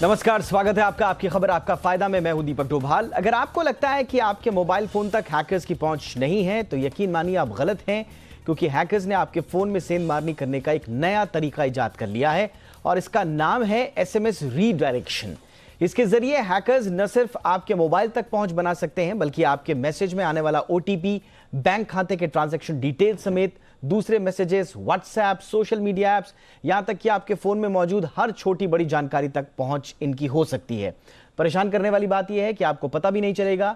नमस्कार, स्वागत है आपका आपकी खबर आपका फायदा में। मैं हूं दीपक डोभाल। अगर आपको लगता है कि आपके मोबाइल फोन तक हैकर्स की पहुंच नहीं है तो यकीन मानिए आप गलत हैं, क्योंकि हैकर्स ने आपके फोन में सेंधमारनी करने का एक नया तरीका इजाद कर लिया है और इसका नाम है एसएमएस रीडायरेक्शन। इसके जरिए हैकर्स न सिर्फ आपके मोबाइल तक पहुंच बना सकते हैं बल्कि आपके मैसेज में आने वाला ओटीपी, बैंक खाते के ट्रांजैक्शन डिटेल समेत दूसरे messages, WhatsApp, social media apps, यहां तक कि आपके फोन में मौजूद हर छोटी बड़ी जानकारी तक पहुंच इनकी हो सकती है। परेशान करने वाली बात यह है कि आपको पता भी नहीं चलेगा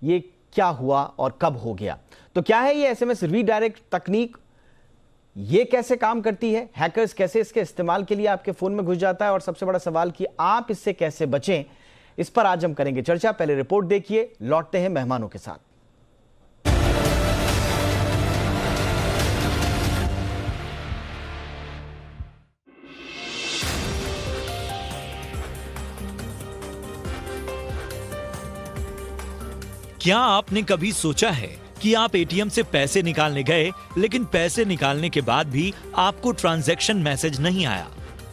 ये क्या हुआ और कब हो गया। तो क्या है ये एसएमएस रीडायरेक्ट तकनीक? ये कैसे काम करती है? हैकर्स कैसे इसके इस्तेमाल के लिए आपके फोन में घुस जाता है? और सबसे बड़ा सवाल कि आप इससे कैसे बचें, इस पर आज हम करेंगे चर्चा। पहले रिपोर्ट देखिए, लौटते हैं मेहमानों के साथ। क्या आपने कभी सोचा है कि आप एटीएम से पैसे निकालने गए लेकिन पैसे निकालने के बाद भी आपको ट्रांजैक्शन मैसेज नहीं आया?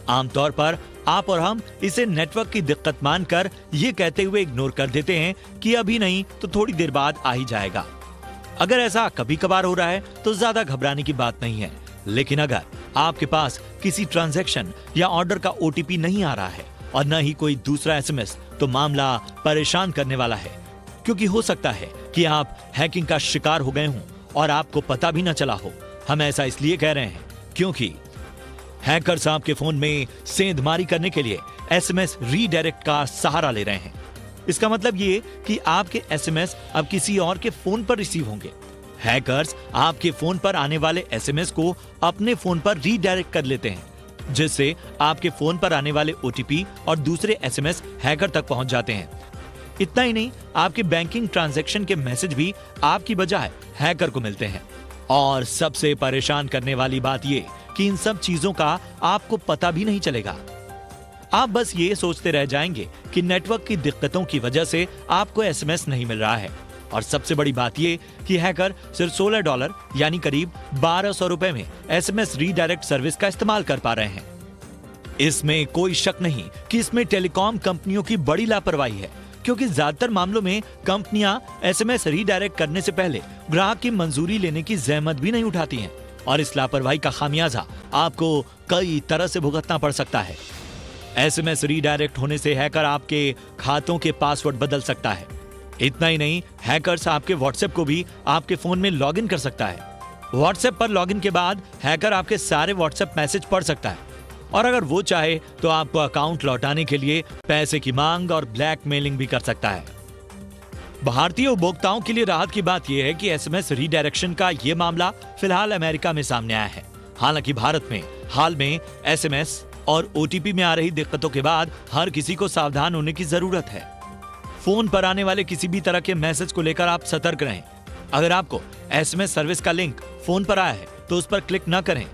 आमतौर पर आप और हम इसे नेटवर्क की दिक्कत मानकर ये कहते हुए इग्नोर कर देते हैं कि अभी नहीं तो थोड़ी देर बाद आ ही जाएगा। अगर ऐसा कभी कभार हो रहा है तो ज्यादा घबराने की बात नहीं है, लेकिन अगर आपके पास किसी ट्रांजैक्शन या ऑर्डर का ओटीपी नहीं आ रहा है और न ही कोई दूसरा एसएमएस, तो मामला परेशान करने वाला है। क्योंकि हो सकता है कि आप हैकिंग का शिकार हो गए हों और आपको पता भी न चला हो। हम ऐसा इसलिए कह रहे हैं क्योंकि हैकर्स आपके फोन में सेंधमारी करने के लिए एसएमएस रीडायरेक्ट का सहारा ले रहे हैं। इसका मतलब ये कि आपके एसएमएस अब किसी और के फोन पर रिसीव होंगे। हैकर्स आपके फोन पर आने वाले एसएमएस को अपने फोन पर रीडायरेक्ट कर लेते हैं, जिससे आपके फोन पर आने वाले ओटीपी और दूसरे एसएमएस हैकर तक पहुंच जाते हैं। इतना ही नहीं, आपके बैंकिंग ट्रांजैक्शन के मैसेज भी आपकी बजाय हैकर को मिलते हैं। और सबसे परेशान करने वाली बात ये कि इन सब चीजों का आपको पता भी नहीं चलेगा। आप बस ये सोचते रह जाएंगे कि नेटवर्क की दिक्कतों की वजह से आपको एसएमएस नहीं मिल रहा है। और सबसे बड़ी बात ये कि हैकर सिर्फ $16 यानी करीब 1200 रुपए में एसएमएस रीडायरेक्ट सर्विस का इस्तेमाल कर पा रहे हैं। इसमें कोई शक नहीं कि इसमें टेलीकॉम कंपनियों की बड़ी लापरवाही है, क्योंकि ज्यादातर मामलों में कंपनियां एसएमएस रीडायरेक्ट करने से पहले ग्राहक की मंजूरी लेने की जहमत भी नहीं उठाती हैं और इस लापरवाही का खामियाजा आपको कई तरह से भुगतना पड़ सकता है। एसएमएस रीडायरेक्ट होने से हैकर आपके खातों के पासवर्ड बदल सकता है। इतना ही नहीं, हैकर्स आपके व्हाट्सएप को भी आपके फोन में लॉगिन कर सकता है। व्हाट्सएप पर लॉगिन के बाद हैकर आपके सारे व्हाट्सएप मैसेज पढ़ सकता है और अगर वो चाहे तो आपको अकाउंट लौटाने के लिए पैसे की मांग और ब्लैकमेलिंग भी कर सकता है। भारतीय उपभोक्ताओं के लिए राहत की बात यह है कि एसएमएस रीडायरेक्शन का यह मामला फिलहाल अमेरिका में सामने आया है। हालांकि भारत में हाल में एसएमएस और ओटीपी में आ रही दिक्कतों के बाद हर किसी को सावधान होने की जरूरत है। फोन पर आने वाले किसी भी तरह के मैसेज को लेकर आप सतर्क रहें। अगर आपको एसएमएस सर्विस का लिंक फोन पर आया है तो उस पर क्लिक न करें।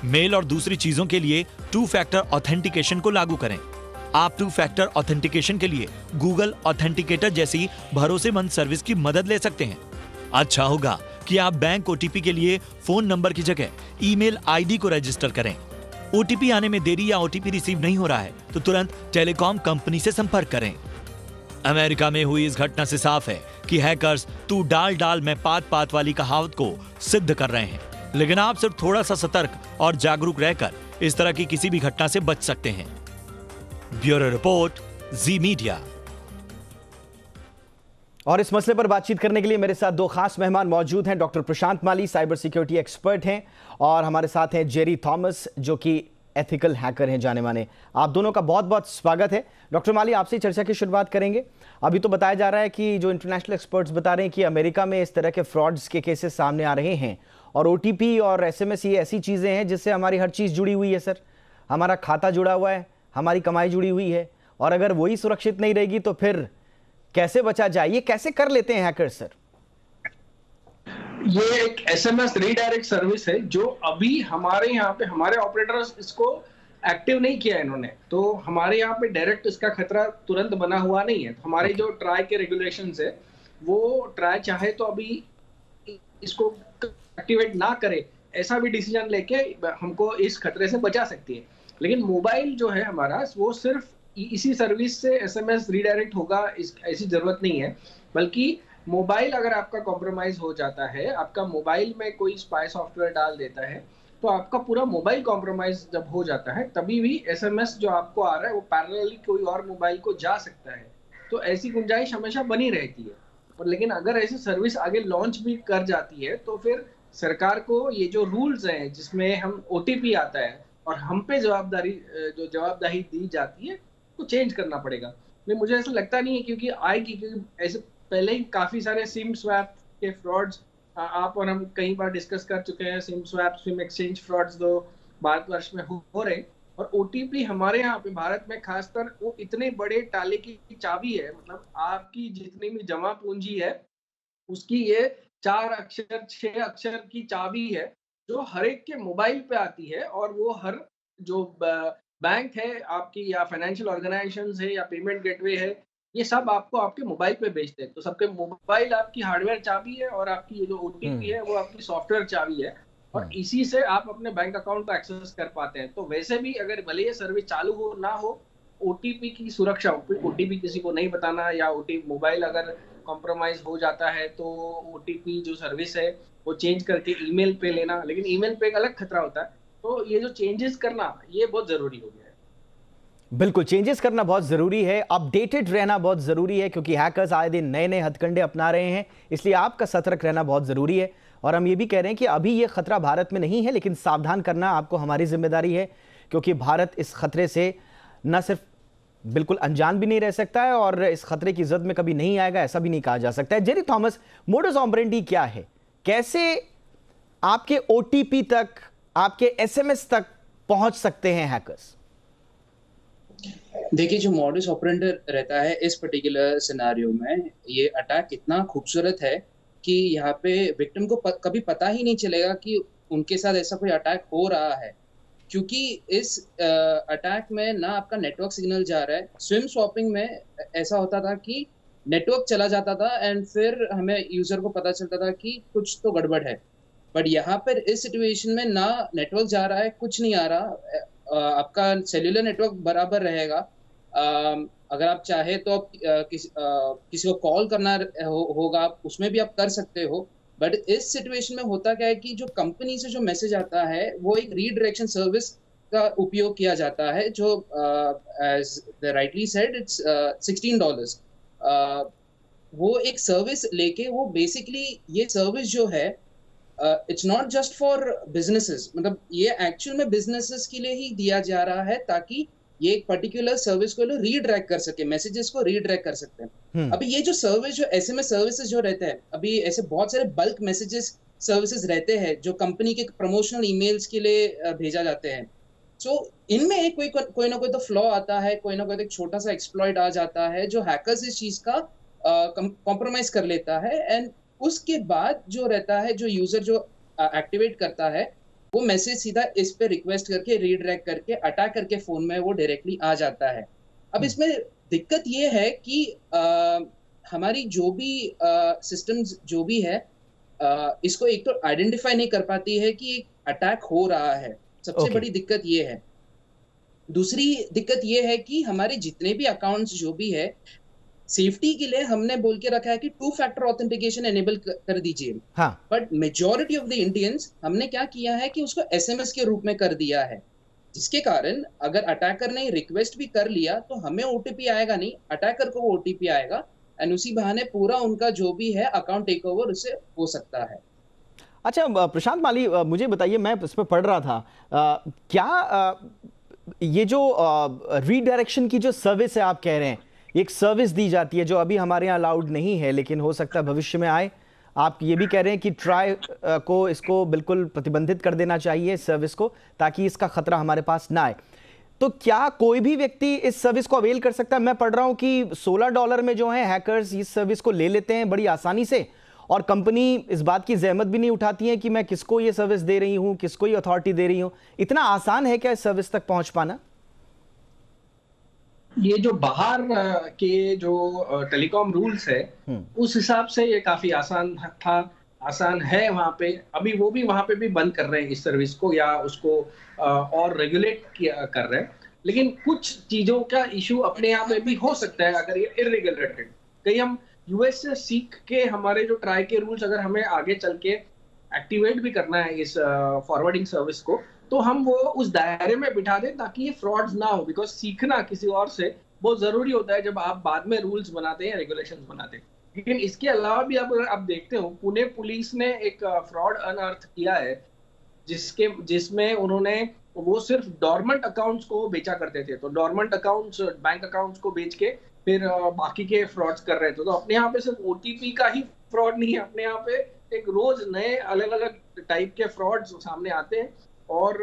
मेल और दूसरी चीजों के लिए 2 फैक्टर ऑथेंटिकेशन को लागू करें। आप 2 फैक्टर ऑथेंटिकेशन के लिए गूगल ऑथेंटिकेटर जैसी भरोसेमंद सर्विस की मदद ले सकते हैं। अच्छा होगा कि आप बैंक ओटीपी के लिए फोन नंबर की जगह ईमेल आईडी को रजिस्टर करें। ओटीपी आने में देरी या ओटीपी रिसीव नहीं हो रहा है तो तुरंत टेलीकॉम कंपनी से संपर्क करें। अमेरिका में हुई इस घटना से साफ है कि हैकर्स तू डाल डाल में पात पात वाली कहावत को सिद्ध कर रहे हैं, लेकिन आप सिर्फ थोड़ा सा सतर्क और जागरूक रहकर इस तरह की किसी भी घटना से बच सकते हैं। ब्यूरो रिपोर्ट, जी मीडिया। और इस मसले पर बातचीत करने के लिए मेरे साथ 2 खास मेहमान मौजूद हैं। डॉक्टर प्रशांत माली साइबर सिक्योरिटी एक्सपर्ट हैं और हमारे साथ हैं जेरी थॉमस जो कि एथिकल हैकर हैं जाने माने। आप दोनों का बहुत बहुत स्वागत है। डॉक्टर माली, आपसे चर्चा की शुरुआत करेंगे। अभी तो बताया जा रहा है कि जो इंटरनेशनल एक्सपर्ट्स बता रहे हैं कि अमेरिका में इस तरह के फ्रॉड्स के केसेस सामने आ रहे हैं और ओटीपी और एसएमएस ये ऐसी चीज़ें हैं जिससे हमारी हर चीज़ जुड़ी हुई है। सर, हमारा खाता जुड़ा हुआ है, हमारी कमाई जुड़ी हुई है और अगर वही सुरक्षित नहीं रहेगी तो फिर कैसे बचा जाए? ये कैसे कर लेते हैं हैकर्स? सर, ये एक एसएमएस रीडायरेक्ट सर्विस है जो अभी हमारे यहाँ पे हमारे ऑपरेटर्स इसको एक्टिव नहीं किया इन्होंने, तो हमारे यहाँ पे डायरेक्ट इसका खतरा तुरंत बना हुआ नहीं है। तो हमारे जो ट्राई के रेगुलेशंस है वो ट्राई चाहे तो अभी इसको एक्टिवेट ना करे, ऐसा भी डिसीजन लेके हमको इस खतरे से बचा सकती है। लेकिन मोबाइल जो है हमारा वो सिर्फ इसी सर्विस से एसएमएस रीडायरेक्ट होगा ऐसी जरूरत नहीं है, बल्कि मोबाइल अगर आपका कॉम्प्रोमाइज हो जाता है, आपका मोबाइल में कोई स्पाई सॉफ्टवेयर डाल देता है, तो आपका पूरा मोबाइल कॉम्प्रोमाइज जब हो जाता है तभी भी एसएमएस जो आपको आ रहा है वो पैरेलली कोई और मोबाइल को जा सकता है। तो ऐसी गुंजाइश हमेशा बनी रहती है। पर लेकिन अगर ऐसी सर्विस आगे लॉन्च भी कर जाती है तो फिर सरकार को ये जो रूल्स हैं जिसमें हम ओटीपी आता है और हम पे जवाबदारी दी जाती है तो चेंज करना पड़ेगा। नहीं, मुझे ऐसा लगता नहीं है क्योंकि आएगी, क्योंकि ऐसे पहले ही काफी सारे सिम स्वैप के फ्रॉड्स आप और हम कई बार डिस्कस कर चुके हैं। SIM swap, SIM exchange frauds जो भारतवर्ष में हो रहे, और ओटीपी हमारे यहाँ पे भारत में खासकर वो इतने बड़े ताले की चाबी है, मतलब आपकी जितनी भी जमा पूंजी है उसकी ये 4 अक्षर 6 अक्षर की चाबी है जो हर एक के मोबाइल पे आती है। और वो हर जो बैंक है आपकी या फाइनेंशियल ऑर्गेनाइजेशंस है या पेमेंट गेटवे है, ये सब आपको आपके मोबाइल पे बेचते हैं। तो सबके मोबाइल आपकी हार्डवेयर चाबी है और आपकी ये जो ओटीपी है वो आपकी सॉफ्टवेयर चाबी है, और इसी से आप अपने बैंक अकाउंट को एक्सेस कर पाते हैं। तो वैसे भी अगर भले ये सर्विस चालू हो ना हो, ओटीपी की सुरक्षा, ओटीपी किसी को नहीं बताना, या ओटीपी मोबाइल अगर कॉम्प्रोमाइज हो जाता है तो ओटीपी जो सर्विस है वो चेंज करके ईमेल पे लेना, लेकिन ईमेल पे एक अलग खतरा होता है। तो ये जो चेंजेस करना ये बहुत जरूरी हो गया है। बिल्कुल, चेंजेस करना बहुत ज़रूरी है, अपडेटेड रहना बहुत ज़रूरी है, क्योंकि हैकर्स आए दिन नए नए हथकंडे अपना रहे हैं। इसलिए आपका सतर्क रहना बहुत ज़रूरी है। और हम ये भी कह रहे हैं कि अभी ये खतरा भारत में नहीं है, लेकिन सावधान करना आपको हमारी जिम्मेदारी है, क्योंकि भारत इस खतरे से न सिर्फ बिल्कुल अनजान भी नहीं रह सकता है और इस खतरे की जद में कभी नहीं आएगा, ऐसा भी नहीं कहा जा सकता है। जेरी थॉमस, मोडस ऑपरेंडी क्या है? कैसे आपके ओटीपी तक, आपके एसएमएस तक पहुंच सकते हैं हैकर्स? देखिए, जो मॉडस ऑपरेंडी रहता है इस पर्टिकुलर सिनेरियो में, ये अटैक इतना खूबसूरत है कि यहाँ पे विक्टिम को कभी पता ही नहीं चलेगा कि उनके साथ ऐसा कोई अटैक हो रहा है, क्योंकि इस अटैक में ना आपका नेटवर्क सिग्नल जा रहा है। स्विम स्वैपिंग में ऐसा होता था कि नेटवर्क चला जाता था एंड फिर हमें यूजर को पता चलता था कि कुछ तो गड़बड़ है। बट यहाँ पर इस सिचुएशन में ना नेटवर्क जा रहा है, कुछ नहीं आ रहा, आपका सेल्यूलर नेटवर्क बराबर रहेगा। अगर आप चाहे तो आप किसी को कॉल करना होगा, उसमें भी आप कर सकते हो। बट इस सिचुएशन में होता क्या है कि जो कंपनी से जो मैसेज आता है वो एक रीडायरेक्शन सर्विस का उपयोग किया जाता है, जो as the rightly said it's $16। वो एक सर्विस लेके, वो बेसिकली ये सर्विस जो है it's not just for businesses, मतलब ये एक्चुअल में बिजनेसेस के लिए ही दिया जा रहा है ताकि ये एक पर्टिकुलर सर्विस को रीडायरेक्ट कर सके, मैसेजेस को रीडायरेक्ट कर सकते हैं। अभी ये जो सर्विस, जो एसएमएस सर्विसेज जो रहते हैं, अभी ऐसे बहुत सारे बल्क मैसेजेस सर्विसेज रहते हैं जो कंपनी के प्रमोशनल ईमेल्स के लिए भेजा जाते हैं। सो इनमें कोई ना कोई तो फ्लॉ आता है, कोई ना कोई तो एक छोटा सा एक्सप्लॉइट आ जाता है जो हैकर्स इस चीज का कॉम्प्रोमाइज कर लेता है। एंड उसके बाद जो रहता है, जो यूजर जो एक्टिवेट करता है, वो मैसेज सीधा इस पे रिक्वेस्ट करके रीडायरेक्ट करके अटैकर के फोन में वो डायरेक्टली आ जाता है। अब इसमें दिक्कत ये है कि हमारी जो भी सिस्टम्स जो भी है, इसको एक तो आइडेंटिफाई नहीं कर पाती है कि एक अटैक हो रहा है। सबसे बड़ी दिक्कत ये है। दूसरी दिक्कत ये है कि हमारे जितने भी अकाउंट्स जो भी है, सेफ्टी के लिए हमने बोल के रखा है कि 2 फैक्टर ऑथेंटिकेशन एनेबल कर दीजिए। हाँ। But majority of the Indians हमने क्या किया है कि उसको एसएमएस के रूप में कर दिया है, जिसके कारण अगर अटैकर ने रिक्वेस्ट भी कर लिया तो हमें ओटीपी आएगा नहीं, अटैकर को ओटीपी आएगा, एंड उसी बहाने पूरा उनका जो भी है अकाउंट टेक ओवर उससे हो सकता है। अच्छा प्रशांत माली, मुझे बताइए, मैं इस पर पढ़ रहा था, क्या ये जो रीडायरेक्शन की जो सर्विस है आप कह रहे हैं, एक सर्विस दी जाती है जो अभी हमारे यहाँ अलाउड नहीं है लेकिन हो सकता है भविष्य में आए, आप ये भी कह रहे हैं कि ट्राई को इसको बिल्कुल प्रतिबंधित कर देना चाहिए सर्विस को, ताकि इसका खतरा हमारे पास ना आए। तो क्या कोई भी व्यक्ति इस सर्विस को अवेल कर सकता है? मैं पढ़ रहा हूँ कि $16 में जो है हैकर्स इस सर्विस को ले लेते हैं बड़ी आसानी से, और कंपनी इस बात की जहमत भी नहीं उठाती है कि मैं किसको ये सर्विस दे रही हूँ, किसको ये अथॉरिटी दे रही हूँ। इतना आसान है क्या इस सर्विस तक पहुंच पाना? ये जो बाहर के जो टेलीकॉम रूल्स है उस हिसाब से ये काफी आसान था, आसान है वहां पे। अभी वो भी वहां पे भी बंद कर रहे हैं इस सर्विस को, या उसको और रेगुलेट कर रहे हैं। लेकिन कुछ चीजों का इशू अपने यहाँ पे भी हो सकता है अगर ये इरेगुलेटेड। कहीं हम यूएस से सीख के हमारे जो ट्राई के रूल्स अगर हमें आगे चल के एक्टिवेट भी करना है इस फॉरवर्डिंग सर्विस को, तो हम वो उस दायरे में बिठा दें ताकि ये फ्रॉड्स ना हो। बिकॉज सीखना किसी और से बहुत जरूरी होता है जब आप बाद में रूल्स बनाते हैं, रेगुलेशंस बनाते हैं। लेकिन इसके अलावा भी आप देखते हो, पुणे पुलिस ने एक फ्रॉड अनअर्थ किया है जिसमें उन्होंने वो सिर्फ डॉर्मेंट अकाउंट्स को बेचा करते थे। तो डॉर्मेंट अकाउंट्स, बैंक अकाउंट्स को बेच के फिर बाकी के फ्रॉड्स कर रहे थे। तो अपने यहाँ पे सिर्फ ओटीपी का ही फ्रॉड नहीं है, अपने यहाँ पे एक रोज नए अलग अलग टाइप के फ्रॉड्स सामने आते हैं। और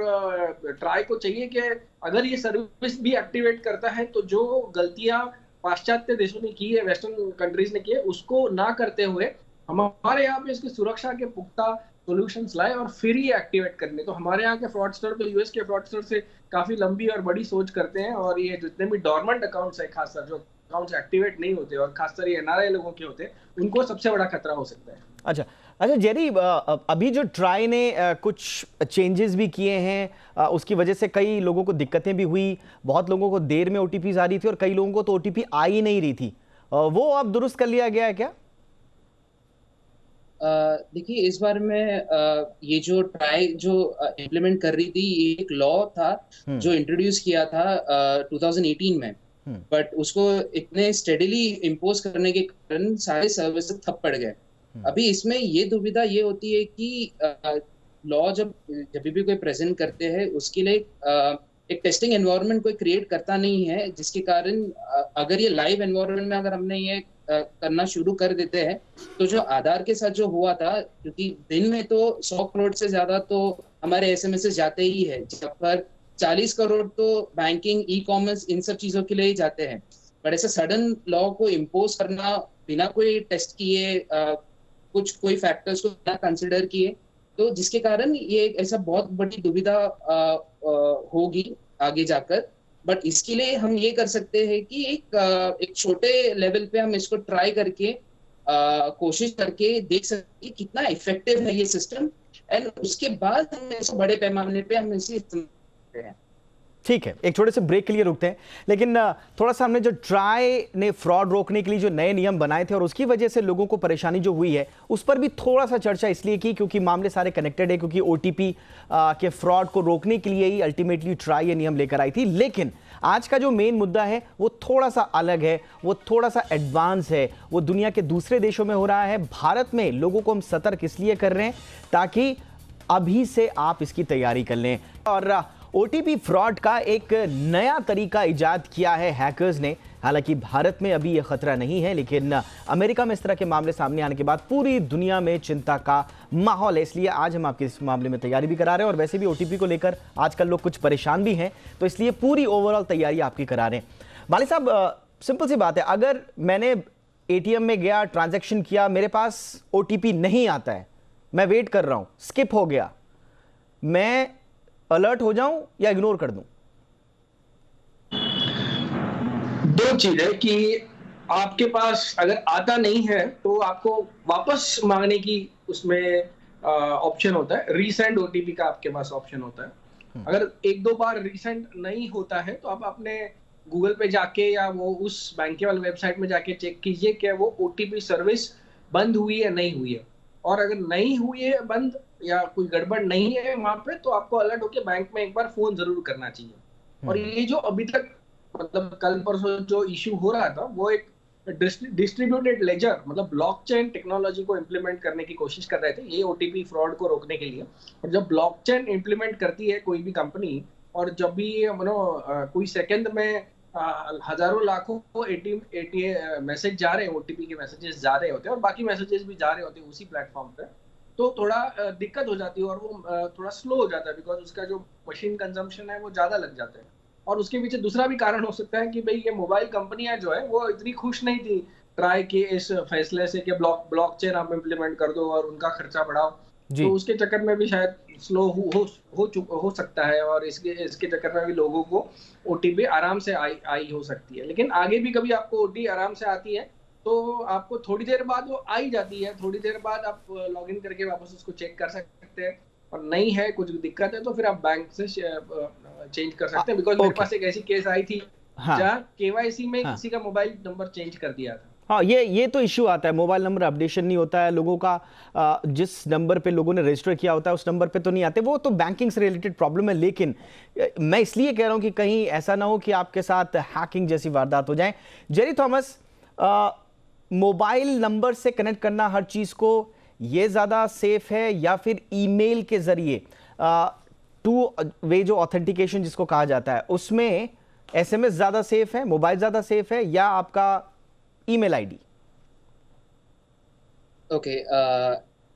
ट्राई को चाहिए कि अगर ये सर्विस भी एक्टिवेट करता है तो जो गलतियां पाश्चात्य देशों ने की है, वेस्टर्न कंट्रीज ने की है, उसको ना करते हुए हमारे यहाँ पे इसकी सुरक्षा के पुख्ता सॉल्यूशंस लाए और फिर ही एक्टिवेट करने। तो हमारे यहाँ के फ्रॉडस्टर तो यूएस के फ्रॉडस्टर से काफी लंबी और बड़ी सोच करते हैं। और ये जितने भी डॉर्मेंट अकाउंट्स है, खासकर जो अकाउंट्स एक्टिवेट नहीं होते और खासकर ये एनआरआई लोगों के होते हैं, उनको सबसे बड़ा खतरा हो सकता है। अच्छा अच्छा जेरी, अभी जो ट्राई ने कुछ चेंजेस भी किए हैं, उसकी वजह से कई लोगों को दिक्कतें भी हुई। बहुत लोगों को देर में ओटीपी आ रही थी और कई लोगों को तो ओटीपी आ ही नहीं रही थी। वो अब दुरुस्त कर लिया गया है क्या? देखिए, इस बार में ये जो ट्राई जो इम्प्लीमेंट कर रही थी, ये एक लॉ था जो इंट्रोड्यूस किया था 2018 में। बट उसको इतने स्टेडीली इम्पोज करने के कारण सारे सर्विसेज ठप पड़ गए। अभी इसमें ये दुविधा ये होती है कि लॉ जब भी कोई प्रेजेंट करते हैं उसके लिए एक टेस्टिंग एनवायरनमेंट कोई क्रिएट करता नहीं है, जिसके कारण अगर ये लाइव एनवायरनमेंट में अगर हमने ये करना शुरू कर देते हैं तो जो आधार के साथ जो हुआ था, क्योंकि दिन में तो 100 करोड़ से ज्यादा तो हमारे एसएमएस जाते ही है, जब पर 40 करोड़ तो बैंकिंग, ई कॉमर्स, इन सब चीजों के लिए ही जाते हैं। पर ऐसा सडन लॉ को इम्पोज करना बिना कोई टेस्ट किए, कोई फैक्टर्स को बिना कंसिडर किए, तो जिसके कारण ये ऐसा बहुत बड़ी दुविधा होगी आगे जाकर। बट इसके लिए हम ये कर सकते हैं कि एक छोटे लेवल पे हम इसको ट्राई करके कोशिश करके देख सकते हैं कितना इफेक्टिव है ये सिस्टम, एंड उसके बाद हम इसको बड़े पैमाने पे हम इसे इस्तेमाल करते हैं। ठीक है, एक छोटे से ब्रेक के लिए रुकते हैं, लेकिन थोड़ा सा हमने जो ट्राई ने फ्रॉड रोकने के लिए जो नए नियम बनाए थे और उसकी वजह से लोगों को परेशानी जो हुई है उस पर भी थोड़ा सा चर्चा इसलिए की क्योंकि मामले सारे कनेक्टेड है, क्योंकि ओटीपी के फ्रॉड को रोकने के लिए ही अल्टीमेटली ट्राई ये नियम लेकर आई थी। लेकिन आज का जो मेन मुद्दा है वो थोड़ा सा अलग है, वो थोड़ा सा एडवांस है, वो दुनिया के दूसरे देशों में हो रहा है। भारत में लोगों को हम सतर्क इसलिए कर रहे हैं ताकि अभी से आप इसकी तैयारी कर लें। और ओटीपी फ्रॉड का एक नया तरीका इजाद किया है हैकर्स ने। हालांकि भारत में अभी यह खतरा नहीं है, लेकिन अमेरिका में इस तरह के मामले सामने आने के बाद पूरी दुनिया में चिंता का माहौल है। इसलिए आज हम आपके इस मामले में तैयारी भी करा रहे हैं, और वैसे भी ओटीपी को लेकर आजकल लोग कुछ परेशान भी हैं, तो इसलिए पूरी ओवरऑल तैयारी आपकी करा रहे हैं। माली साहब, सिंपल सी बात है, अगर मैंने एटीएम में गया, ट्रांजैक्शन किया, मेरे पास ओटीपी नहीं आता है, मैं वेट कर रहा हूं, स्किप हो गया, मैं अलर्ट हो जाऊं या इग्नोर कर दूं? दो चीज है कि आपके पास अगर आता नहीं है तो आपको वापस मांगने की उसमें ऑप्शन होता है, रीसेंड ओटीपी का आपके पास ऑप्शन होता है। अगर एक दो बार रीसेंड नहीं होता है तो आप अपने गूगल पे जाके या वो उस बैंक वाली वेबसाइट में जाके चेक कीजिए कि वो ओटीपी सर्विस बंद हुई है नहीं हुई है। और अगर नहीं हुई है बंद या कोई गड़बड़ नहीं है वहां पे, तो आपको अलर्ट होके बैंक में एक बार फोन जरूर करना चाहिए। और ये जो अभी तक मतलब कल परसों जो इश्यू हो रहा था वो एक डिस्ट्रीब्यूटेड लेजर मतलब ब्लॉकचेन टेक्नोलॉजी को इम्प्लीमेंट करने की कोशिश कर रहे थे ये ओटीपी फ्रॉड को रोकने के लिए। और जब ब्लॉकचेन इम्प्लीमेंट करती है कोई भी कंपनी, और जब भी कोई सेकंड में हजारों लाखों को एटीएम मैसेज जा रहे हैं, ओटीपी के मैसेजेस जा रहे होते हैं और बाकी मैसेजेस भी जा रहे होते हैं उसी प्लेटफॉर्म पे, तो थोड़ा दिक्कत हो जाती है और वो थोड़ा स्लो हो जाता है, बिकॉज उसका जो मशीन कंजम्पशन है वो ज्यादा लग जाता है। और उसके पीछे दूसरा भी कारण हो सकता है कि भाई ये मोबाइल कंपनियां जो है वो इतनी खुश नहीं थी ट्राई के इस फैसले से कि ब्लॉकचेन आप इम्प्लीमेंट कर दो और उनका खर्चा बढ़ाओ, तो उसके चक्कर में भी शायद स्लो हो सकता है। और इसके चक्कर में भी लोगों को ओटीपी आराम से आई हो सकती है। लेकिन आगे भी कभी आपको ओटीपी आराम से आती है तो आपको थोड़ी देर बाद वो आ ही जाती है, थोड़ी देर बाद आप लॉगिन करके वापस उसको चेक कर सकते हैं। और नहीं है, कुछ दिक्कत है, तो फिर आप बैंक से चेंज कर सकते हैं। बिकॉज मेरे पास एक ऐसी केस आई थी जहाँ केवाईसी में किसी का मोबाइल नंबर चेंज कर दिया था। हाँ, ये तो इश्यू आता है, मोबाइल नंबर अपडेशन नहीं होता है लोगों का, जिस नंबर पे लोगों ने रजिस्टर किया होता है उस नंबर पे तो नहीं आते, वो तो बैंकिंग से रिलेटेड प्रॉब्लम है। लेकिन मैं इसलिए कह रहा हूं कि कहीं ऐसा ना हो कि आपके साथ हैकिंग जैसी वारदात हो जाए। जेरी थॉमस, मोबाइल नंबर से कनेक्ट करना हर चीज को, ये ज्यादा सेफ है या फिर ईमेल के जरिए टू वे जो ऑथेंटिकेशन जिसको कहा जाता है, उसमें एसएमएस ज्यादा सेफ है, मोबाइल ज्यादा सेफ है या आपका email ID? Okay,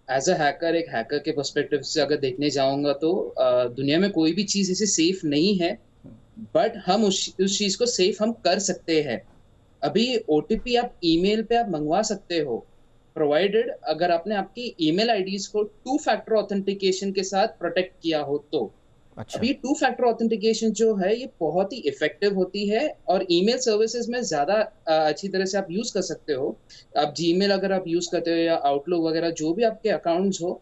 as a hacker, एक हैकर के पर्सपेक्टिव से अगर देखने जाऊंगा तो दुनिया में कोई भी चीज ऐसे सेफ नहीं है, बट हम उस चीज को सेफ हम कर सकते हैं। अभी ओटीपी आप ईमेल पे आप मंगवा सकते हो, प्रोवाइडेड अगर आपने आपकी ईमेल आईडीज को 2 फैक्टर ऑथेंटिकेशन के साथ प्रोटेक्ट किया हो तो। अच्छा। अभी 2 फैक्टर ऑथेंटिकेशन जो है ये बहुत ही इफेक्टिव होती है और ईमेल सर्विसेज में ज्यादा अच्छी तरह से आप यूज कर सकते हो। आप जीमेल अगर आप यूज करते हो या आउटलुक वगैरह जो भी आपके अकाउंट्स हो,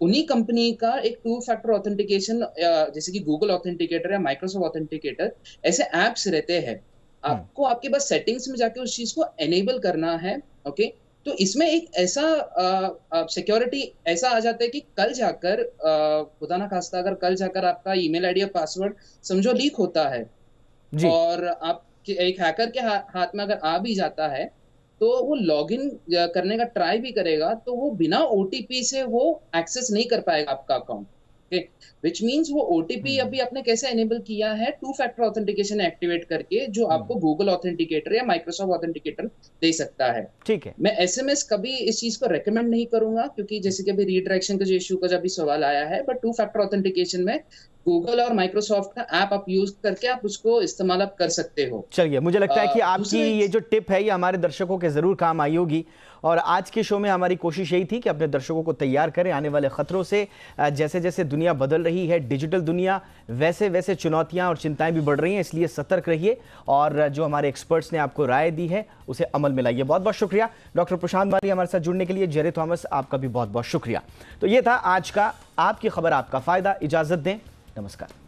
उन्हीं कंपनी का एक 2 फैक्टर ऑथेंटिकेशन जैसे कि गूगल ऑथेंटिकेटर या माइक्रोसॉफ्ट ऑथेंटिकेटर, ऐसे एप्स रहते हैं। आपको आपके पास सेटिंग्स में जाके उस चीज को एनेबल करना है। ओके, तो इसमें एक ऐसा सिक्योरिटी ऐसा आ जाता है कि कल जाकर खुदा ना खास्ता अगर कल जाकर आपका ईमेल आईडी या पासवर्ड समझो लीक होता है जी। और आप एक हैकर के हाथ में अगर आ भी जाता है तो वो लॉगिन करने का ट्राई भी करेगा तो वो बिना ओटीपी से वो एक्सेस नहीं कर पाएगा आपका अकाउंट। विच मीन्स वो ओटीपी अभी आपने कैसे एनेबल किया है, 2 फैक्टर ऑथेंटिकेशन एक्टिवेट करके, जो आपको गूगल ऑथेंटिकेटर या माइक्रोसॉफ्ट ऑथेंटिकेटर दे सकता है। ठीक है। मैं एसएमएस कभी इस चीज को रेकमेंड नहीं करूंगा क्योंकि जैसे कि अभी रीडायरेक्शन का जो इश्यू का जब भी सवाल आया है, बट 2 फैक्टर ऑथेंटिकेशन में गूगल और माइक्रोसॉफ्ट का ऐप आप यूज करके आप उसको इस्तेमाल आप कर सकते हो। चलिए, मुझे लगता है कि आपकी ये जो टिप है ये हमारे दर्शकों के जरूर काम आई होगी। और आज के शो में हमारी कोशिश यही थी कि अपने दर्शकों को तैयार करें आने वाले खतरों से। जैसे जैसे दुनिया बदल रही है, डिजिटल दुनिया, वैसे वैसे चुनौतियां और चिंताएं भी बढ़ रही हैं, इसलिए सतर्क रहिए और जो हमारे एक्सपर्ट्स ने आपको राय दी है उसे अमल में लाइए। बहुत बहुत शुक्रिया डॉक्टर प्रशांत माली हमारे साथ जुड़ने के लिए। जेरी थॉमस, आपका भी बहुत बहुत शुक्रिया। तो ये था आज का आपकी खबर आपका फायदा। इजाजत दें, नमस्कार।